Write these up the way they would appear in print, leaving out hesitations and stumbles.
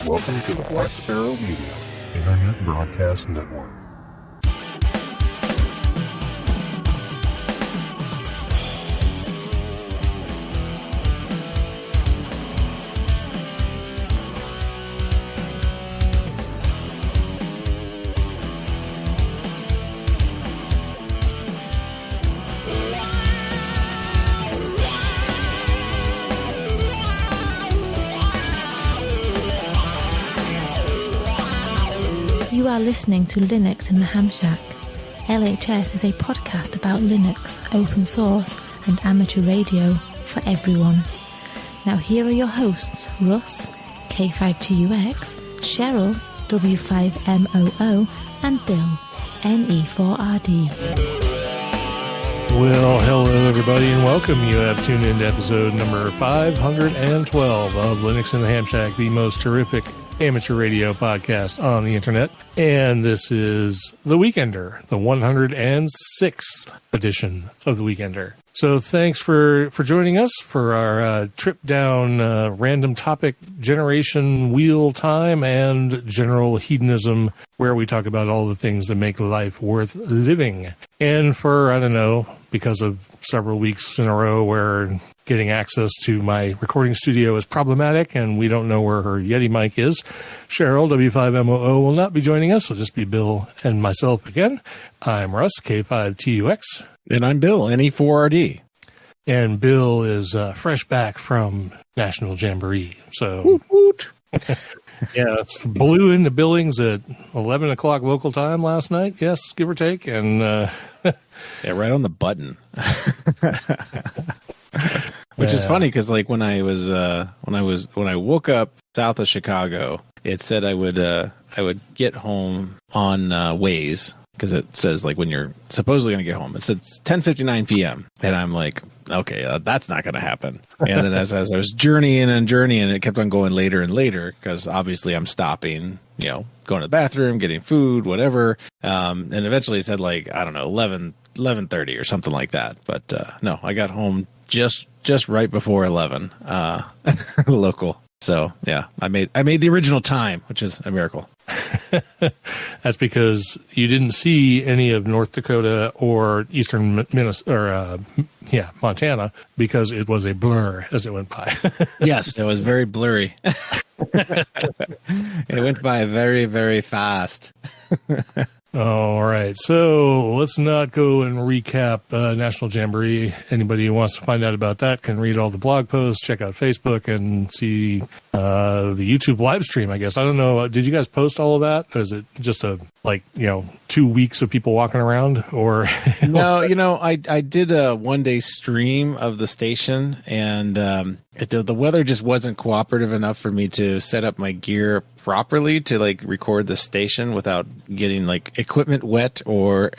Welcome to the Black Sparrow Media Internet Broadcast Network. You are listening to Linux in the Ham Shack. LHS is a podcast about Linux, open source, and amateur radio for everyone. Now here are your hosts, Russ, K5TUX, Cheryl, W5MOO, and Bill, NE4RD. Well, hello everybody and welcome. You have tuned in to episode number 512 of Linux in the Ham Shack, the most terrific amateur radio podcast on the internet. And this is The Weekender, the 106th edition of The Weekender. So thanks for joining us for our trip down random topic generation wheel time and general hedonism, where we talk about all the things that make life worth living. And for, I don't know, because of several weeks in a row where getting access to my recording studio is problematic and we don't know where her Yeti mic is, Cheryl, W5MOO, will not be joining us. It'll just be Bill and myself again. I'm Russ, K5TUX. And I'm Bill, NE4RD. And Bill is fresh back from National Jamboree. So, woot, woot. Yeah, it's blew into Billings at 11 o'clock local time last night. Yes, give or take. And yeah, right on the button. Which is funny because, like, when I woke up south of Chicago, it said I would get home on Waze, because it says, like, when you're supposedly going to get home. It said 10:59 p.m. And I'm like, okay, that's not going to happen. And then as I was journeying, it kept on going later and later, because obviously I'm stopping, going to the bathroom, getting food, whatever. And eventually it said, like, I don't know, 11:30 or something like that. But no, I got home just right before 11 local. So yeah, I made the original time, which is a miracle. That's because you didn't see any of North Dakota or eastern Minnesota, Montana, because it was a blur as it went by. Yes, it was very blurry. It went by very, very fast. All right, so let's not go and recap National Jamboree. Anybody who wants to find out about that can read all the blog posts, check out Facebook, and see the YouTube live stream, I guess. I don't know. Did you guys post all of that? Or is it just 2 weeks of people walking around? Or No, I did a one-day stream of the station, and the weather just wasn't cooperative enough for me to set up my gear properly to, like, record the station without getting, like, equipment wet or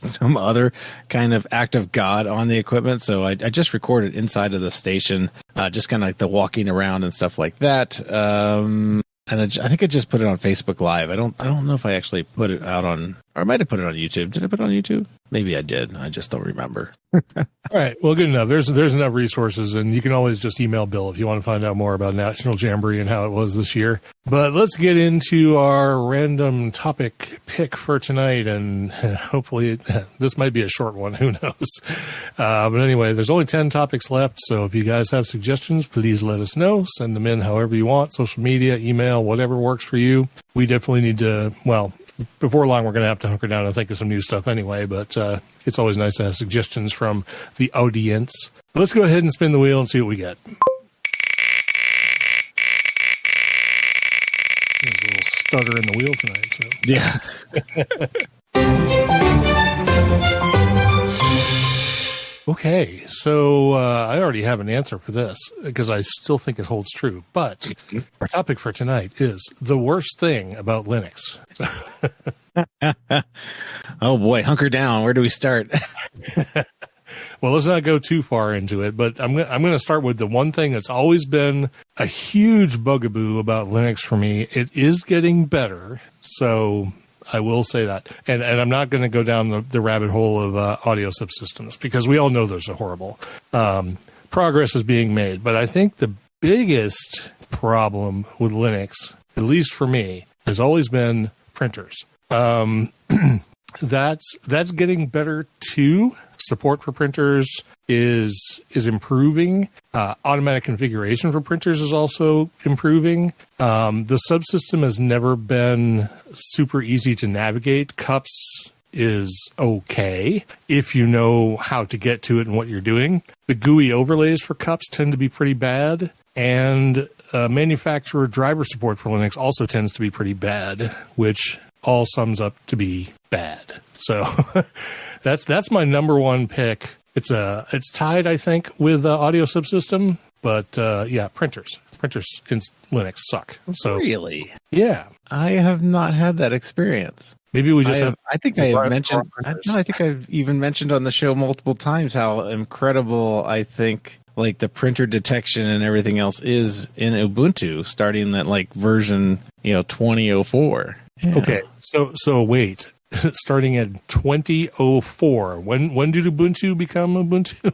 some other kind of act of God on the equipment. So I just recorded inside of the station, just kind of like the walking around and stuff like that. And I think I just put it on Facebook Live. I don't know if I actually put it out on, or I might have put it on YouTube. Did I put it on YouTube? Maybe I did. I just don't remember. All right. Well, good enough. There's enough resources, and you can always just email Bill if you want to find out more about National Jamboree and how it was this year. But let's get into our random topic pick for tonight, and hopefully this might be a short one. Who knows? But anyway, there's only 10 topics left, so if you guys have suggestions, please let us know. Send them in however you want, social media, email, whatever works for you. We definitely need to, before long, we're going to have to hunker down and think of some new stuff anyway, but it's always nice to have suggestions from the audience. Let's go ahead and spin the wheel and see what we get. There's a little stutter in the wheel tonight. So. Yeah. Okay, so I already have an answer for this because I still think it holds true. But our topic for tonight is the worst thing about Linux. Oh boy, hunker down. Where do we start? Well, let's not go too far into it, but I'm going to start with the one thing that's always been a huge bugaboo about Linux for me. It is getting better, so I will say that. And I'm not going to go down the rabbit hole of audio subsystems, because we all know those are horrible. Progress is being made, but I think the biggest problem with Linux at least for me, has always been printers. That's getting better too. Support for printers is improving. Automatic configuration for printers is also improving. The subsystem has never been super easy to navigate. Cups is okay if you know how to get to it and what you're doing. The GUI overlays for cups tend to be pretty bad, and manufacturer driver support for Linux also tends to be pretty bad, which all sums up to be bad. So that's my number one pick. It's tied, I think, with audio subsystem, but yeah, printers in Linux suck. So really, yeah, I have not had that experience. Maybe we just I think I've even mentioned on the show multiple times how incredible I think like the printer detection and everything else is in Ubuntu, starting at like version 2004. Yeah. Okay, so wait, starting at 2004. When did Ubuntu become Ubuntu?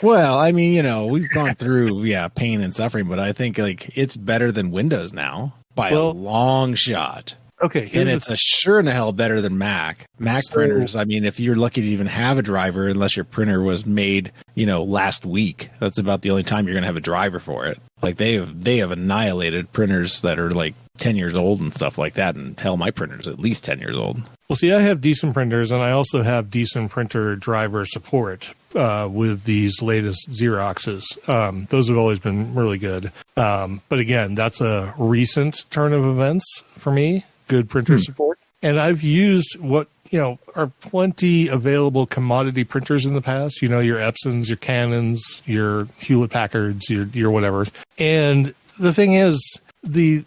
Well, I mean, we've gone through pain and suffering, but I think like it's better than Windows now by a long shot. Okay, and it's a sure in the hell better than Mac. Printers, I mean, if you're lucky to even have a driver, unless your printer was made, last week, that's about the only time you're going to have a driver for it. Like they have annihilated printers that are like 10 years old and stuff like that. And hell, my printer's at least 10 years old. Well, see, I have decent printers, and I also have decent printer driver support with these latest Xeroxes. Those have always been really good. But again, that's a recent turn of events for me. Good printer support. And I've used what, are plenty available commodity printers in the past, your Epsons, your Canons, your Hewlett Packards, your whatever. And the thing is, the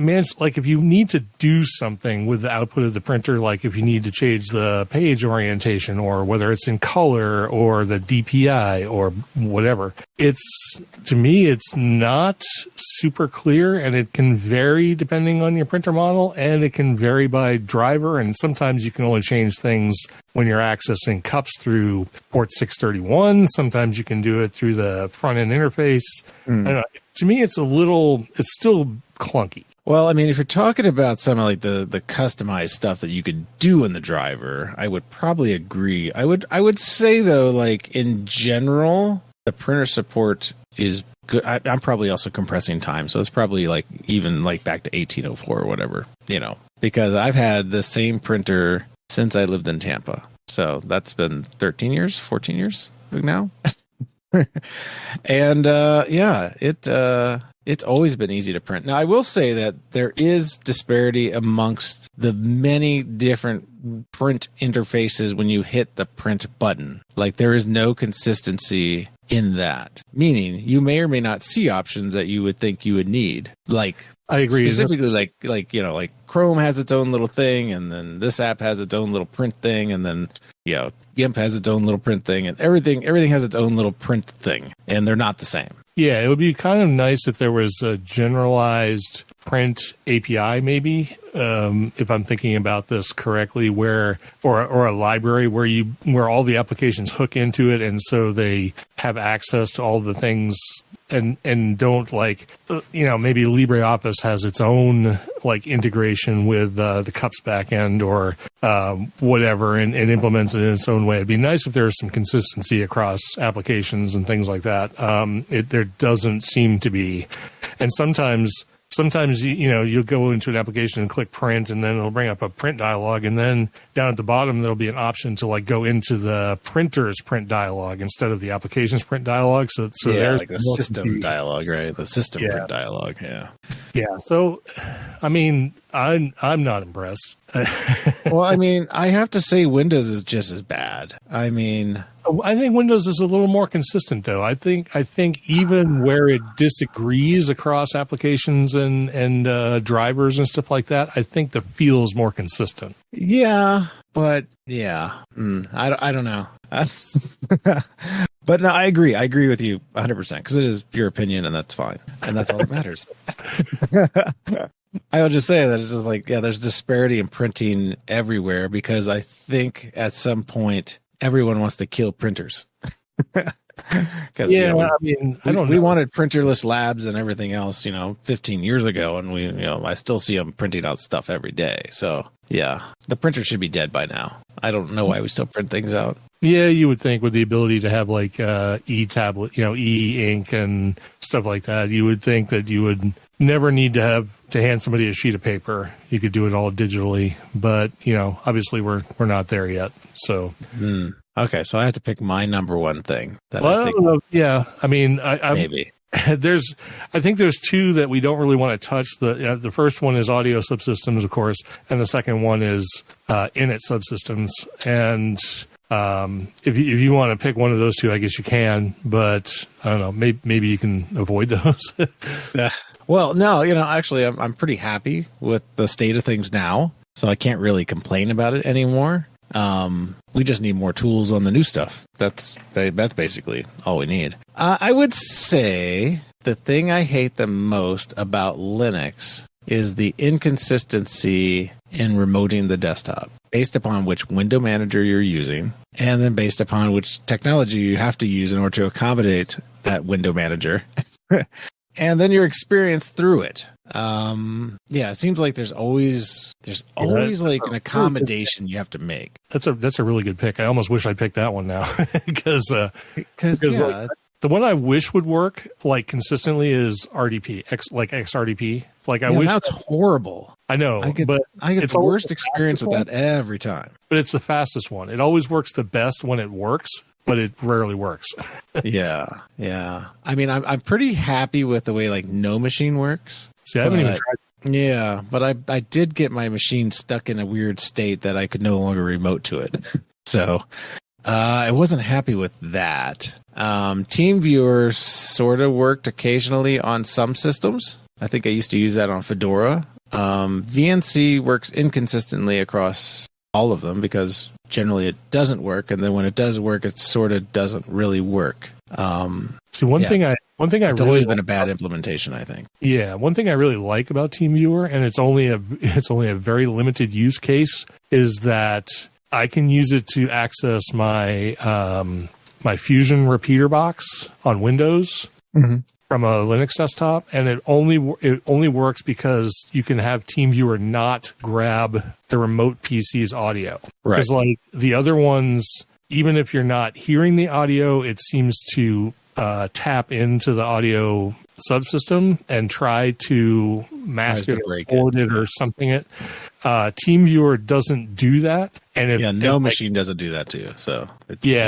if you need to do something with the output of the printer, like if you need to change the page orientation or whether it's in color or the DPI or whatever, to me, it's not super clear, and it can vary depending on your printer model, and it can vary by driver. And sometimes you can only change things when you're accessing cups through port 631. Sometimes you can do it through the front end interface. I don't know. To me, it's still clunky. Well, I mean, if you're talking about some of like the customized stuff that you could do in the driver, I would probably agree. I would say though, like in general, the printer support is good. I'm probably also compressing time, so it's probably like even like back to 1804 or whatever, because I've had the same printer since I lived in Tampa. So that's been 13 years, 14 years now. And it's always been easy to print. Now, I will say that there is disparity amongst the many different print interfaces when you hit the print button. Like there is no consistency in that, meaning you may or may not see options that you would think you would need. Like I agree. Specifically, like Chrome has its own little thing, and then this app has its own little print thing, and then GIMP has its own little print thing, and everything has its own little print thing, and they're not the same. Yeah, it would be kind of nice if there was a generalized print API, maybe, if I'm thinking about this correctly, or a library where all the applications hook into it, and so they have access to all the things. And don't maybe LibreOffice has its own like integration with the Cups backend or whatever, and implements it in its own way. It'd be nice if there was some consistency across applications and things like that. There doesn't seem to be, and sometimes you'll go into an application and click print, and then it'll bring up a print dialog, and then down at the bottom there'll be an option to like go into the printer's print dialog instead of the application's print dialog. So there's like the system dialog, right? The system print dialog. Yeah. So, I mean, I'm not impressed. Well, I mean, I have to say Windows is just as bad. I mean, I think Windows is a little more consistent, though. I think even where it disagrees across applications and drivers and stuff like that, I think the feel is more consistent. Yeah, but I don't know. But no, I agree. I agree with you 100% because it is your opinion, and that's fine, and that's all that matters. I will just say that it's just like, there's disparity in printing everywhere because I think at some point everyone wants to kill printers. Because Yeah, I mean, I don't we know. wanted printerless labs and everything else, 15 years ago, and I still see them printing out stuff every day. So yeah, the printer should be dead by now. I don't know why we still print things out. Yeah, you would think with the ability to have like e-tablet, e-ink and stuff like that, you would think that you would never need to have to hand somebody a sheet of paper. You could do it all digitally, but obviously we're not there yet. So Okay, so I have to pick my number one thing that well, I think yeah, I mean, maybe. I think there's two that we don't really want to touch. The first one is audio subsystems, of course, and the second one is init subsystems. And if you want to pick one of those two, I guess you can, but I don't know, maybe you can avoid those. Well, no, actually, I'm pretty happy with the state of things now, so I can't really complain about it anymore. We just need more tools on the new stuff. That's basically all we need. I would say the thing I hate the most about Linux is the inconsistency in remoting the desktop based upon which window manager you're using, and then based upon which technology you have to use in order to accommodate that window manager. And then your experience through it. It seems like there's always like an accommodation you have to make. That's a really good pick. I almost wish I picked that one now because yeah. The one I wish would work like consistently is RDP, XRDP. Like I wish that's horrible. I know, I get it's the worst experience with that every time. But it's the fastest one. It always works the best when it works, but it rarely works. Yeah. I mean, I'm pretty happy with the way like No Machine works. See, I haven't even tried. Yeah, but I did get my machine stuck in a weird state that I could no longer remote to it. So I wasn't happy with that. TeamViewer sort of worked occasionally on some systems. I think I used to use that on Fedora. VNC works inconsistently across all of them because generally it doesn't work, and then when it does work, it sort of doesn't really work. See, one thing I it's really always been a bad implementation, I think. Yeah, one thing I really like about TeamViewer, and it's only a very limited use case, is that I can use it to access my my Fusion repeater box on Windows from a Linux desktop, and it only works because you can have TeamViewer not grab the remote PC's audio. Right. Because like the other ones, even if you're not hearing the audio, it seems to tap into the audio subsystem and try to mask it or record it or something. TeamViewer doesn't do that, and No Machine doesn't do that too. So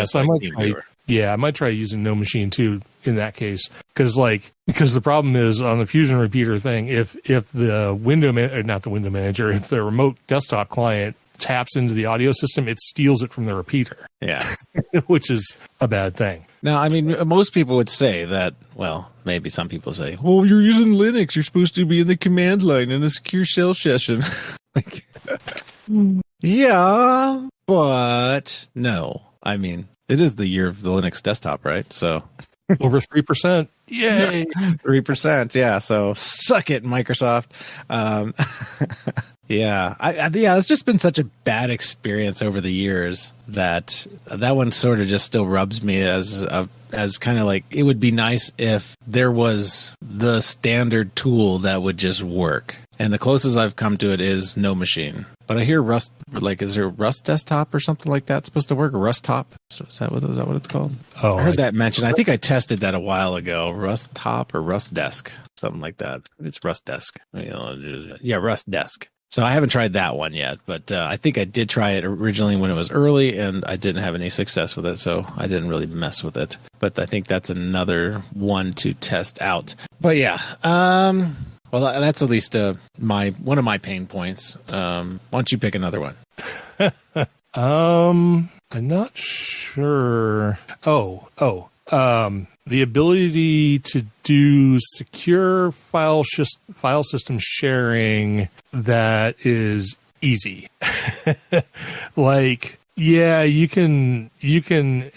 so I might try using No Machine too in that case, because the problem is on the Fusion repeater thing, if the if the remote desktop client taps into the audio system, it steals it from the repeater. Yeah, which is a bad thing. Now, I mean, most people would say that, well, maybe some people say, well, you're using Linux. You're supposed to be in the command line in a secure shell session. Yeah, but no. I mean, it is the year of the Linux desktop, right? So over 3%. Yay. 3%. Yeah. So suck it, Microsoft. Yeah, it's just been such a bad experience over the years that one sort of just still rubs me as kind of like it would be nice if there was the standard tool that would just work. And the closest I've come to it is No Machine. But I hear Rust, is there Rust Desktop or something like that supposed to work? Or Rust Top? Is that what it's called? Oh, I heard that mentioned. I think I tested that a while ago. Rust Top or Rust Desk, something like that. It's Rust Desk. Yeah, Rust Desk. So I haven't tried that one yet, but I think I did try it originally when it was early, and I didn't have any success with it, so I didn't really mess with it. But I think that's another one to test out. But yeah, well, that's at least one of my pain points. Why don't you pick another one? I'm not sure. The ability to do secure file system sharing that is easy. You can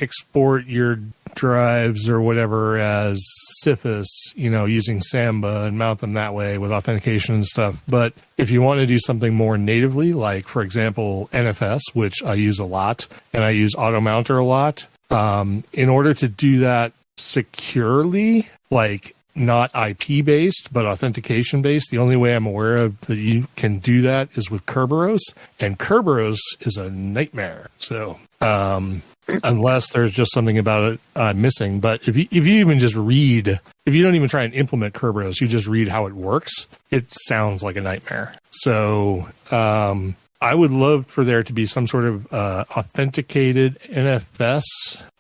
export your drives or whatever as CIFS, using Samba and mount them that way with authentication and stuff. But if you want to do something more natively, like, for example, NFS, which I use a lot, and I use AutoMounter a lot, In order to do that securely, like not IP based, but authentication based, the only way I'm aware of that you can do that is with Kerberos, and Kerberos is a nightmare. So, unless there's just something about it missing, but if you even just read, if you don't even try and implement Kerberos, you just read how it works, it sounds like a nightmare. So, I would love for there to be some sort of authenticated NFS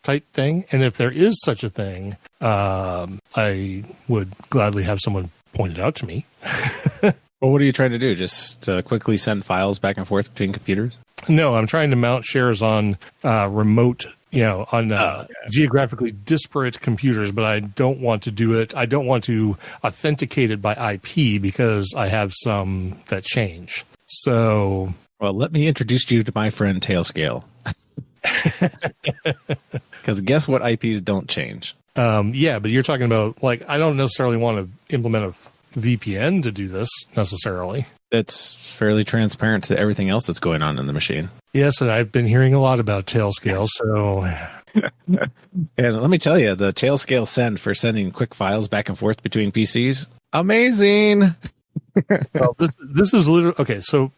type thing. And if there is such a thing, I would gladly have someone point it out to me. Well, what are you trying to do? Just quickly send files back and forth between computers? No, I'm trying to mount shares on remote, geographically disparate computers, but I don't want to do it. I don't want to authenticate it by IP because I have some that change. So... Well, let me introduce you to my friend Tailscale. Because guess what IPs don't change? Yeah, but you're talking about, like, I don't necessarily want to implement a VPN to do this necessarily. It's fairly transparent to everything else that's going on in the machine. Yes, and I've been hearing a lot about Tailscale, so... And let me tell you, the Tailscale send for sending quick files back and forth between PCs, amazing! Well, this is literally... Okay, so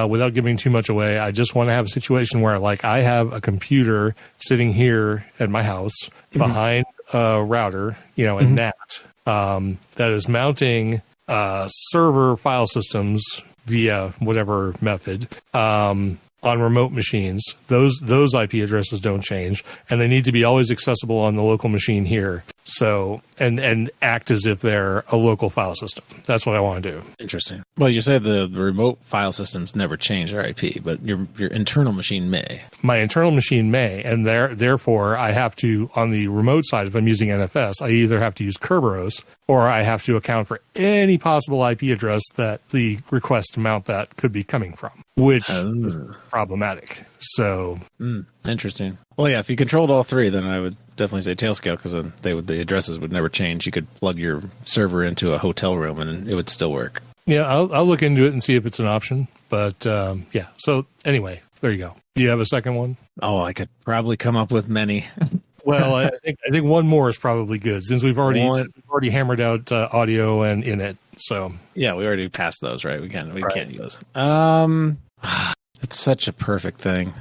without giving too much away, I just want to have a situation where, like, I have a computer sitting here at my house behind a router, a NAT, that is mounting server file systems via whatever method on remote machines. Those IP addresses don't change, and they need to be always accessible on the local machine here. So, and act as if they're a local file system. That's what I want to do. Interesting. Well, you said the remote file systems never change their IP, but your internal machine may. My internal machine may, and therefore I have to, on the remote side, if I'm using NFS, I either have to use Kerberos or I have to account for any possible IP address that the request to mount that could be coming from, which is problematic. So, interesting. Well, yeah, if you controlled all three, then I would definitely say Tailscale, because the addresses would never change. You could plug your server into a hotel room and it would still work. Yeah, I'll look into it and see if it's an option. But yeah, so anyway, there you go. Do you have a second one? Oh, I could probably come up with many. Well, I think one more is probably good since we've already hammered out audio and in it. So yeah, we already passed those, right? We can't use those. It's such a perfect thing.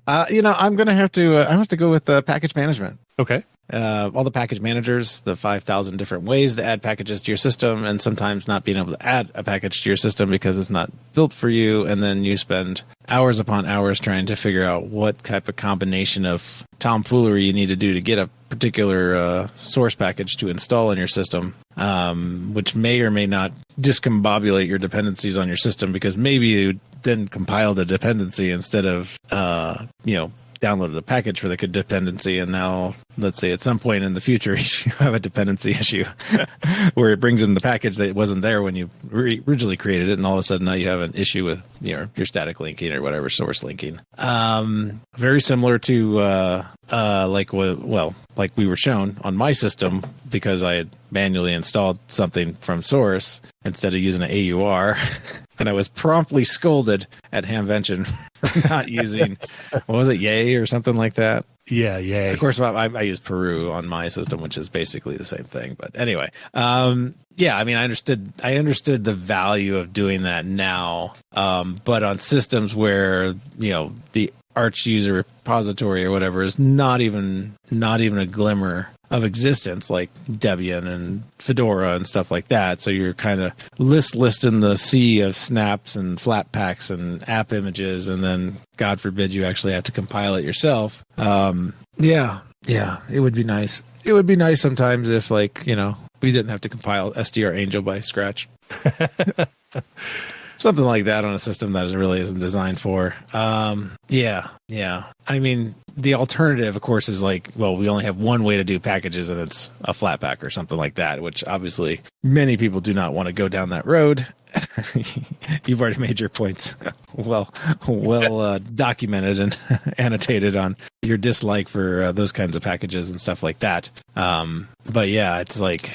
I'm gonna have to go with package management. Okay. All the package managers, the 5,000 different ways to add packages to your system, and sometimes not being able to add a package to your system because it's not built for you, and then you spend hours upon hours trying to figure out what type of combination of tomfoolery you need to do to get a particular source package to install in your system, which may or may not discombobulate your dependencies on your system, because maybe you then compile the dependency instead of downloaded the package for the dependency, and now let's say at some point in the future you have a dependency issue where it brings in the package that wasn't there when you originally created it, and all of a sudden now you have an issue with your static linking or whatever, source linking. Very similar to like we were shown on my system, because I had manually installed something from source instead of using an AUR. And I was promptly scolded at Hamvention for not using, what was it, Yay or something like that? Yeah, Yay. Of course, I use Peru on my system, which is basically the same thing. But anyway, yeah, I mean, I understood the value of doing that now. But on systems where, the Arch user repository or whatever is not even a glimmer of existence, like Debian and Fedora and stuff like that. So you're kind of listing the sea of snaps and Flatpaks and app images, and then God forbid you actually have to compile it yourself. Yeah, it would be nice. It would be nice sometimes if, we didn't have to compile SDR Angel by scratch. Something like that on a system that really isn't designed for. Yeah. I mean, the alternative, of course, is we only have one way to do packages, and it's a Flatpak or something like that, which obviously many people do not want to go down that road. You've already made your points well documented and annotated on your dislike for those kinds of packages and stuff like that. But yeah, it's like,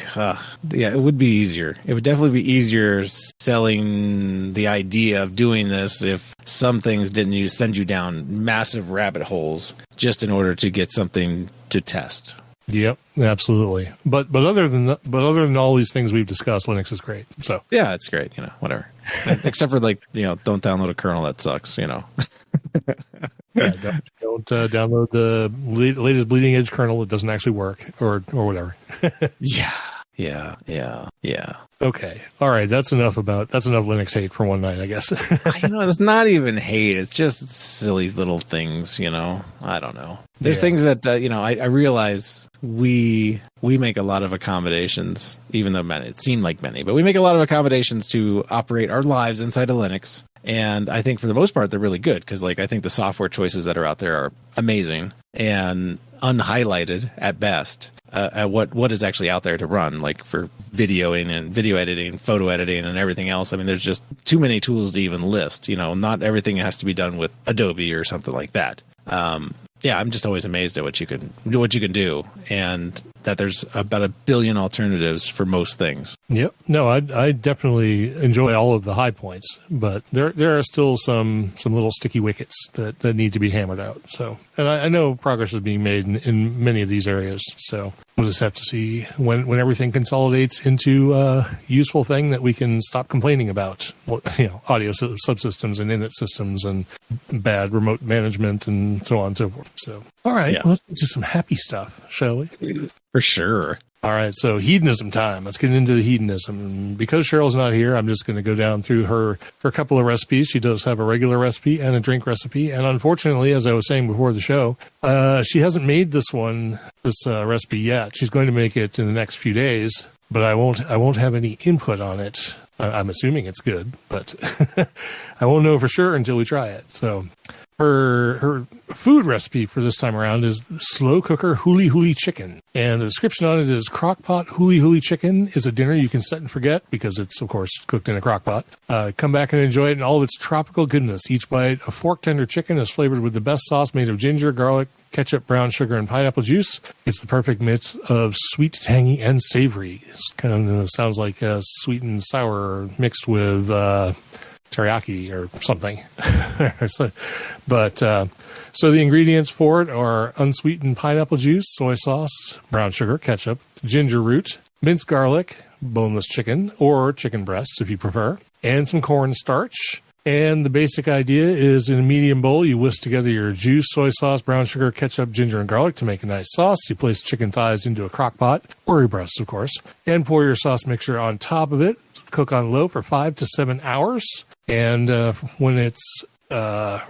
it would be easier. It would definitely be easier selling the idea of doing this if some things didn't send you down massive rabbit holes just in order to get something to test. Yep, absolutely. But other than all these things we've discussed, Linux is great. So yeah, it's great. Whatever. Except for don't download a kernel that sucks. Yeah, don't download the latest bleeding edge kernel that doesn't actually work or whatever. Yeah. Okay. All right. That's enough Linux hate for one night, I guess. It's not even hate. It's just silly little things, I don't know. There's things that, I realize we make a lot of accommodations, even though it seemed like many, but we make a lot of accommodations to operate our lives inside of Linux. And I think for the most part, they're really good because, I think the software choices that are out there are amazing and unhighlighted at best at what is actually out there to run, for videoing and video editing, photo editing, and everything else. I mean, there's just too many tools to even list. Not everything has to be done with Adobe or something like that. I'm just always amazed at what you can do, and that there's about 1 billion alternatives for most things. Yep. No, I definitely enjoy all of the high points, but there are still some little sticky wickets that need to be hammered out. So, and I know progress is being made in many of these areas. So we'll just have to see when everything consolidates into a useful thing that we can stop complaining about, audio subsystems and init systems and bad remote management and so on and so forth. So, all right, let's get to some happy stuff, shall we? For sure. All right, so hedonism time. Let's get into the hedonism. Because Cheryl's not here, I'm just going to go down through her couple of recipes. She does have a regular recipe and a drink recipe. And unfortunately, as I was saying before the show, she hasn't made this recipe yet. She's going to make it in the next few days, but I won't have any input on it. I'm assuming it's good, but I won't know for sure until we try it. So her food recipe for this time around is slow cooker huli huli chicken. And the description on it is crockpot huli huli chicken is a dinner you can set and forget because it's, of course, cooked in a crockpot. Come back and enjoy it in all of its tropical goodness. Each bite of fork tender chicken is flavored with the best sauce made of ginger, garlic, ketchup, brown sugar, and pineapple juice. It's the perfect mix of sweet, tangy, and savory. It kind of sounds like sweet and sour mixed with teriyaki or something. So the ingredients for it are unsweetened pineapple juice, soy sauce, brown sugar, ketchup, ginger root, minced garlic, boneless chicken, or chicken breasts if you prefer, and some cornstarch. And the basic idea is in a medium bowl, you whisk together your juice, soy sauce, brown sugar, ketchup, ginger, and garlic to make a nice sauce. You place chicken thighs into a crock pot, or your breasts, of course, and pour your sauce mixture on top of it. Cook on low for 5 to 7 hours. And when it's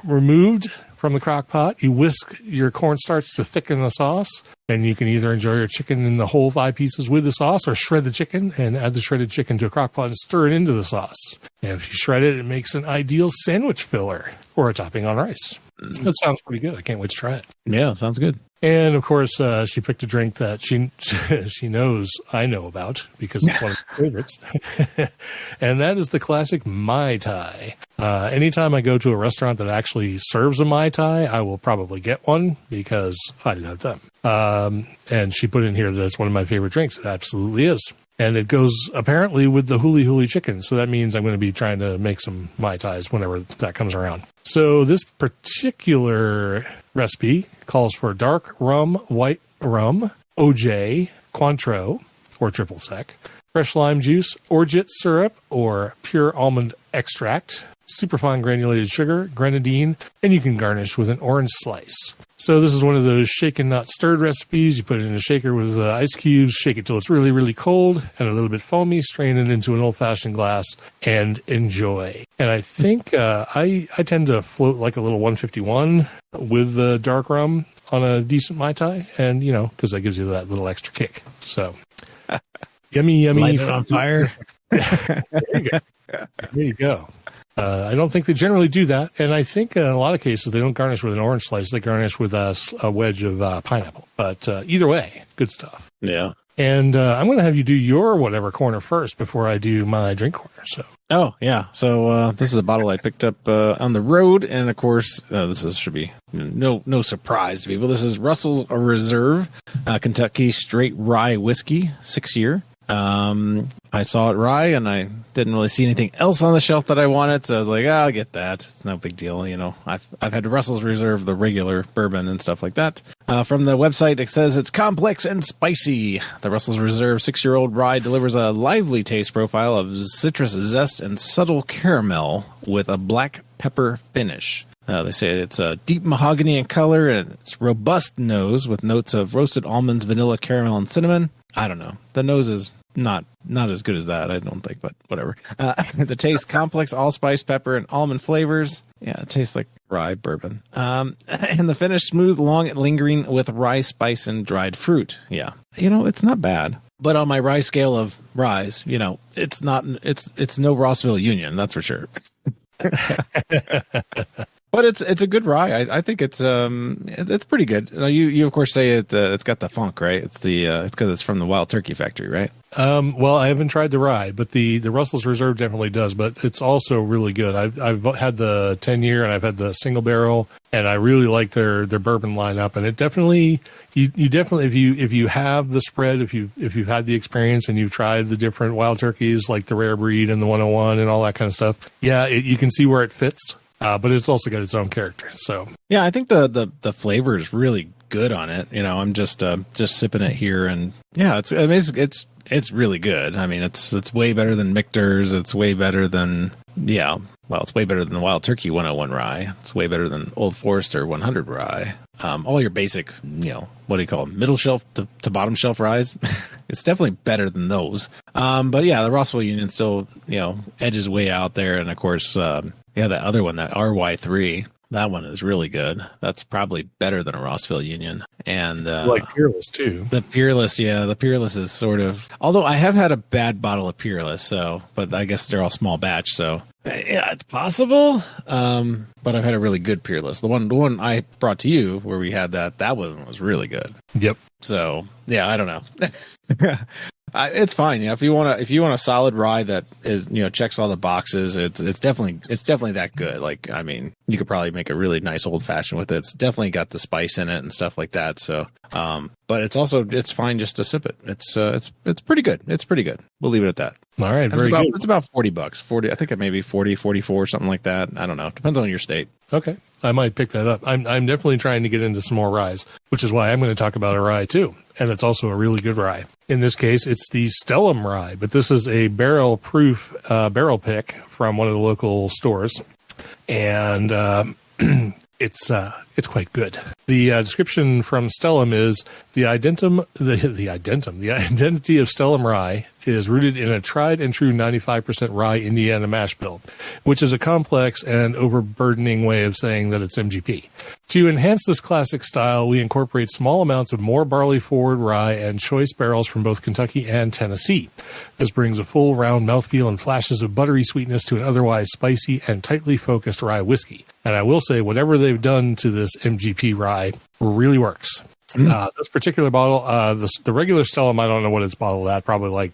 removed from the crock pot, you whisk your cornstarch to thicken the sauce. And you can either enjoy your chicken in the whole thigh pieces with the sauce or shred the chicken and add the shredded chicken to a crock pot and stir it into the sauce. And if you shred it, it makes an ideal sandwich filler or a topping on rice. That sounds pretty good. I can't wait to try it. Yeah, sounds good. And, of course, she picked a drink that she knows I know about because it's one of my favorites. And that is the classic Mai Tai. Anytime I go to a restaurant that actually serves a Mai Tai, I will probably get one because I love them. And she put in here that it's one of my favorite drinks. It absolutely is. And it goes apparently with the huli huli chicken. So that means I'm going to be trying to make some Mai Tais whenever that comes around. So this particular recipe calls for dark rum, white rum, OJ, Cointreau, or triple sec, fresh lime juice, orgeat syrup, or pure almond extract, superfine granulated sugar, grenadine, and you can garnish with an orange slice. So this is one of those shaken not stirred recipes. You put it in a shaker with ice cubes, shake it till it's really, really cold and a little bit foamy, strain it into an old-fashioned glass, and enjoy. And I think I tend to float like a little 151 with the dark rum on a decent Mai Tai, and, because that gives you that little extra kick. So yummy, yummy. Light it on fire. There you go. There you go. I don't think they generally do that. And I think in a lot of cases, they don't garnish with an orange slice. They garnish with a wedge of pineapple. But either way, good stuff. Yeah. And I'm going to have you do your whatever corner first before I do my drink corner. So Oh, yeah. So this is a bottle I picked up on the road. And, of course, should be no surprise to people. This is Russell's Reserve Kentucky Straight Rye Whiskey, 6-year. I saw it rye, and I didn't really see anything else on the shelf that I wanted, so I was like, I'll get that. It's no big deal, you know. I've had Russell's Reserve, the regular bourbon and stuff like that. From the website, it says it's complex and spicy. The Russell's Reserve 6-year-old rye delivers a lively taste profile of citrus zest and subtle caramel with a black pepper finish. They say it's a deep mahogany in color, and it's robust nose with notes of roasted almonds, vanilla, caramel, and cinnamon. I don't know. The nose is not as good as that, I don't think, but whatever. The taste, complex allspice, pepper, and almond flavors. Yeah, it tastes like rye bourbon. And the finish, smooth, long, lingering with rye spice and dried fruit. Yeah, you know, it's not bad. But on my rye scale of ryes, you know, it's no Rossville Union, that's for sure. But it's a good rye. I think it's pretty good. You of course say it's got the funk, right? It's because it's from the Wild Turkey Factory, right? Well, I haven't tried the rye, but the Russell's Reserve definitely does. But it's also really good. I've had the 10-year and I've had the single barrel, and I really like their bourbon lineup. And it definitely you definitely if you have the spread, if you've had the experience and you've tried the different Wild Turkeys like the Rare Breed and the 101 and all that kind of stuff, yeah, you can see where it fits. But it's also got its own character. So yeah, I think the flavor is really good on it. You know, I'm just sipping it here, and yeah, it's really good. I mean, it's way better than Michter's. It's way better than it's way better than the Wild Turkey 101 rye. It's way better than Old Forester 100 rye. All your basic, you know, what do you call them? Middle shelf to bottom shelf ryes. It's definitely better than those. But yeah, the Rossville Union still, you know, edges way out there, and of course. Yeah, that other one, that RY3, that one is really good. That's probably better than a Rossville Union. And like Peerless, too. The Peerless is sort of... Although I have had a bad bottle of Peerless, but I guess they're all small batch, so... Yeah, it's possible. But I've had a really good Peerless. The one I brought to you, where we had that one was really good. Yep. So, yeah, I don't know. It's fine. Yeah, if you want a solid rye that is, you know, checks all the boxes, it's definitely that good. Like, I mean, you could probably make a really nice old fashioned with it. It's definitely got the spice in it and stuff like that. So, but it's fine just to sip it. It's pretty good. It's pretty good. We'll leave it at that. All right, very good. It's about $40. 40, I think it may be 40, 44, something like that. I don't know. Depends on your state. Okay, I might pick that up. I'm definitely trying to get into some more ryes, which is why I'm going to talk about a rye too, and it's also a really good rye. In this case, it's the Stellum rye, but this is a barrel-proof barrel pick from one of the local stores, and it's quite good. The description from Stellum is the identity of Stellum rye is rooted in a tried and true 95% rye Indiana mash bill, which is a complex and overburdening way of saying that it's MGP. To enhance this classic style, we incorporate small amounts of more barley forward rye and choice barrels from both Kentucky and Tennessee. This brings a full round mouthfeel and flashes of buttery sweetness to an otherwise spicy and tightly focused rye whiskey. And I will say, whatever they've done to this MGP rye really works. This particular bottle, the regular Stellum, I don't know what it's bottled at, probably like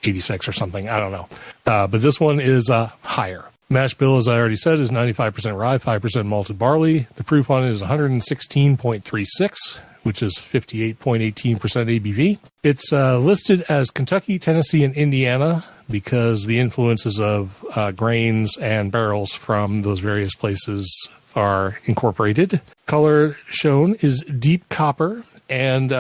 86 or something. I don't know. But this one is higher. Mash bill, as I already said, is 95% rye, 5% malted barley. The proof on it is 116.36, which is 58.18% ABV. It's listed as Kentucky, Tennessee, and Indiana because the influences of grains and barrels from those various places are incorporated. Color shown is deep copper, and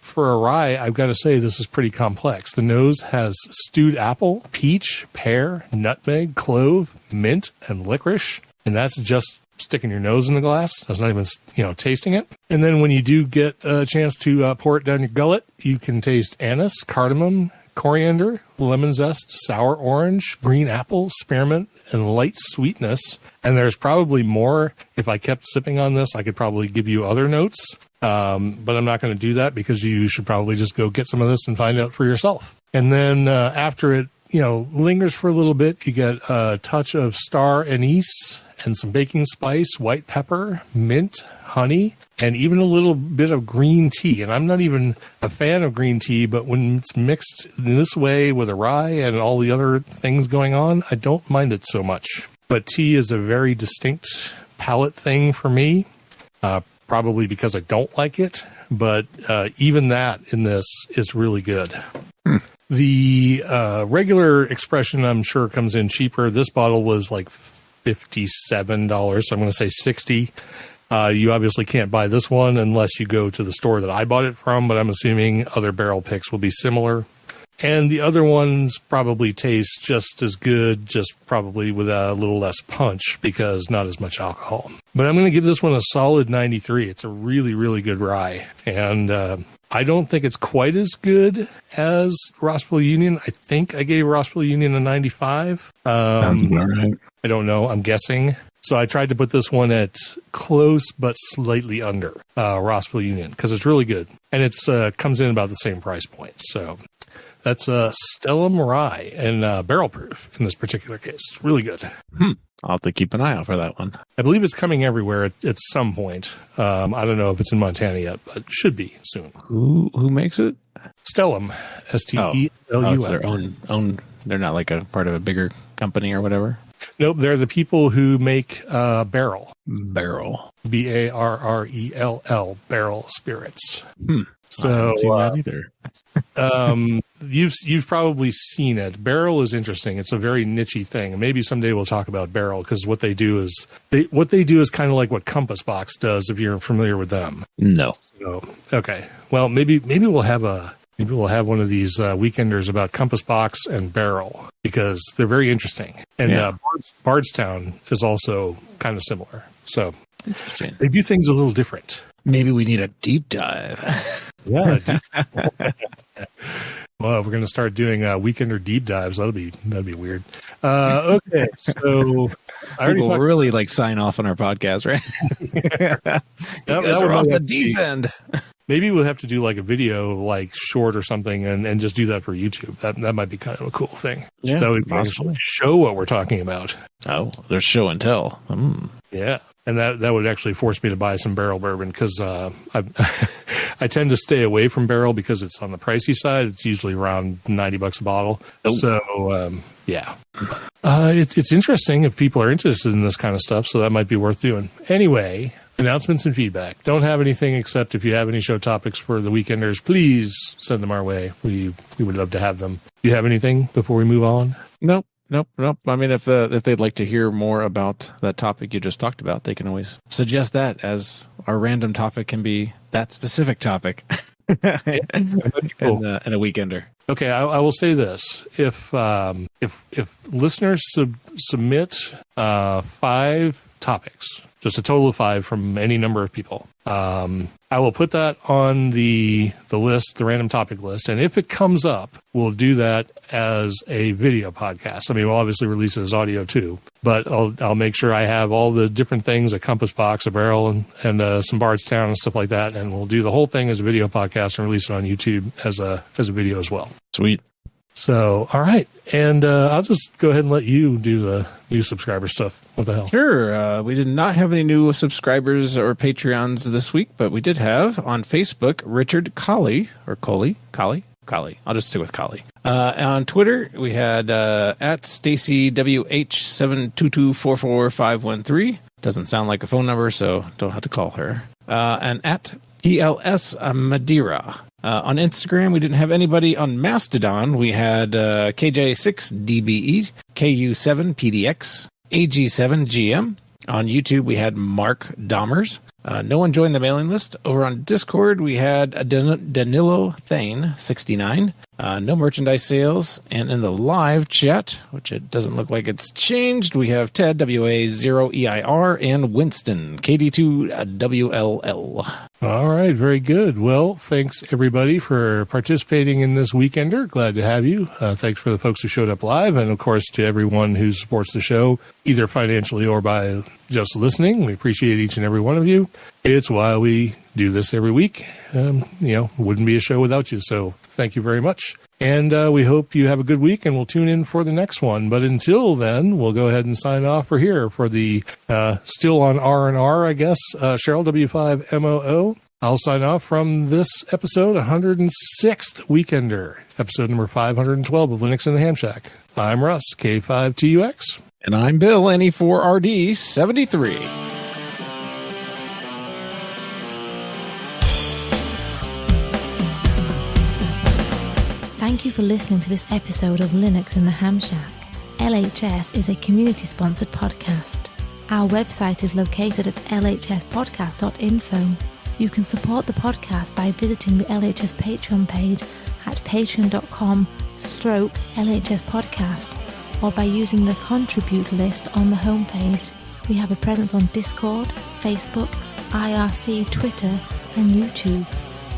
for a rye, I've got to say this is pretty complex. The nose has stewed apple, peach, pear, nutmeg, clove, mint, and licorice, and that's just sticking your nose in the glass. That's not even, tasting it. And then when you do get a chance to pour it down your gullet, you can taste anise, cardamom, coriander, lemon zest, sour orange, green apple, spearmint, and light sweetness. And there's probably more. If I kept sipping on this, I could probably give you other notes. But I'm not going to do that because you should probably just go get some of this and find out for yourself. And then after it, lingers for a little bit, you get a touch of star anise and some baking spice, white pepper, mint, honey, and even a little bit of green tea. And I'm not even a fan of green tea, but when it's mixed in this way with a rye and all the other things going on, I don't mind it so much. But tea is a very distinct palate thing for me, probably because I don't like it. But even that in this is really good. The regular expression, I'm sure, comes in cheaper. This bottle was like $57, so I'm going to say $60. You obviously can't buy this one unless you go to the store that I bought it from, but I'm assuming other barrel picks will be similar. And the other ones probably taste just as good, just probably with a little less punch because not as much alcohol. But I'm going to give this one a solid 93. It's a really, really good rye. And I don't think it's quite as good as Rossville Union. I think I gave Rossville Union a 95. Sounds about right. I don't know. I'm guessing. So I tried to put this one at close but slightly under Rossville Union because it's really good. And it's comes in about the same price point. So that's Stellum Rye and barrel proof in this particular case. It's really good. I'll have to keep an eye out for that one. I believe it's coming everywhere at some point. I don't know if it's in Montana yet, but it should be soon. Who makes it? Stellum, Stelum. It's their own. They're not like a part of a bigger company or whatever. Nope, they're the people who make Barrel. Barrel. Barrell. Barrel Spirits. So I haven't seen that either. you've probably seen it. Barrel is interesting. It's a very niche-y thing. And maybe someday we'll talk about Barrel because what they do is kind of like what Compass Box does if you're familiar with them. No. So, okay. Well, maybe we'll have one of these weekenders about Compass Box and Barrel because they're very interesting. And Bardstown is also kind of similar. So they do things a little different. Maybe we need a deep dive. Yeah. Well, if we're going to start doing weekender deep dives, that'll be weird. Okay, so I already people really like sign off on our podcast, right? that we're off the deep end. Maybe we'll have to do like a video, like short or something, and just do that for YouTube. That might be kind of a cool thing. Yeah, so we can actually show what we're talking about. Oh, there's show and tell. Yeah. And that would actually force me to buy some barrel bourbon because I tend to stay away from barrel because it's on the pricey side. It's usually around $90 a bottle. Oh. So, yeah. It's interesting if people are interested in this kind of stuff, so that might be worth doing. Anyway, announcements and feedback. Don't have anything except if you have any show topics for the weekenders, please send them our way. We would love to have them. Do you have anything before we move on? Nope. I mean, if they'd like to hear more about that topic you just talked about, they can always suggest that as our random topic can be that specific topic and a weekender. Okay, I will say this: if listeners submit 5 topics, just a total of 5 from any number of people, I will put that on the list, the random topic list, and if it comes up, we'll do that as a video podcast. I mean, we'll obviously release it as audio too, but I'll make sure I have all the different things, a Compass Box, a barrel, and some Bardstown and stuff like that, and we'll do the whole thing as a video podcast and release it on YouTube as a video as well. Sweet. So, all right. And I'll just go ahead and let you do the new subscriber stuff. What the hell? Sure. We did not have any new subscribers or Patreons this week, but we did have on Facebook, Richard Colley, or Coley. I'll just stick with Colley. On Twitter, we had at Stacy WH722445513. Doesn't sound like a phone number, so don't have to call her. And at PLS Madeira. On Instagram, we didn't have anybody. On Mastodon, we had KJ6DBE, KU7PDX, AG7GM. On YouTube, we had Mark Dahmers. No one joined the mailing list. Over on Discord, we had Danilo Thane, 69. No merchandise sales. And in the live chat, which it doesn't look like it's changed, we have Ted, WA0EIR, and Winston, KD2WLL. All right, very good. Well, thanks everybody for participating in this weekender. Glad to have you. Thanks for the folks who showed up live, and of course to everyone who supports the show, either financially or by just listening. We appreciate each and every one of you. It's why we do this every week. Wouldn't be a show without you. So thank you very much. And we hope you have a good week, and we'll tune in for the next one. But until then, we'll go ahead and sign off for here for the still on R&R, I guess, Cheryl W5MOO. I'll sign off from this episode, 106th Weekender, episode number 512 of Linux in the Ham Shack. I'm Russ, K5TUX. And I'm Bill, NE4RD73. Thank you for listening to this episode of Linux in the Ham Shack. LHS is a community-sponsored podcast. Our website is located at lhspodcast.info. You can support the podcast by visiting the LHS Patreon page at patreon.com/LHS Podcast, or by using the contribute list on the homepage. We have a presence on Discord, Facebook, IRC, Twitter, and YouTube.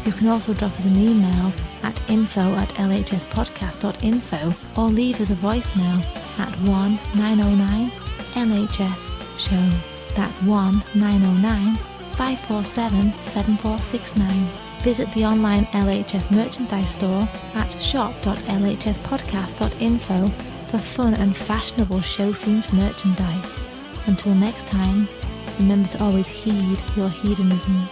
You can also drop us an email at info@lhspodcast.info or leave us a voicemail at 1-909-LHS-SHOW. That's 1-909-547-7469. Visit the online LHS merchandise store at shop.lhspodcast.info for fun and fashionable show-themed merchandise. Until next time, remember to always heed your hedonism.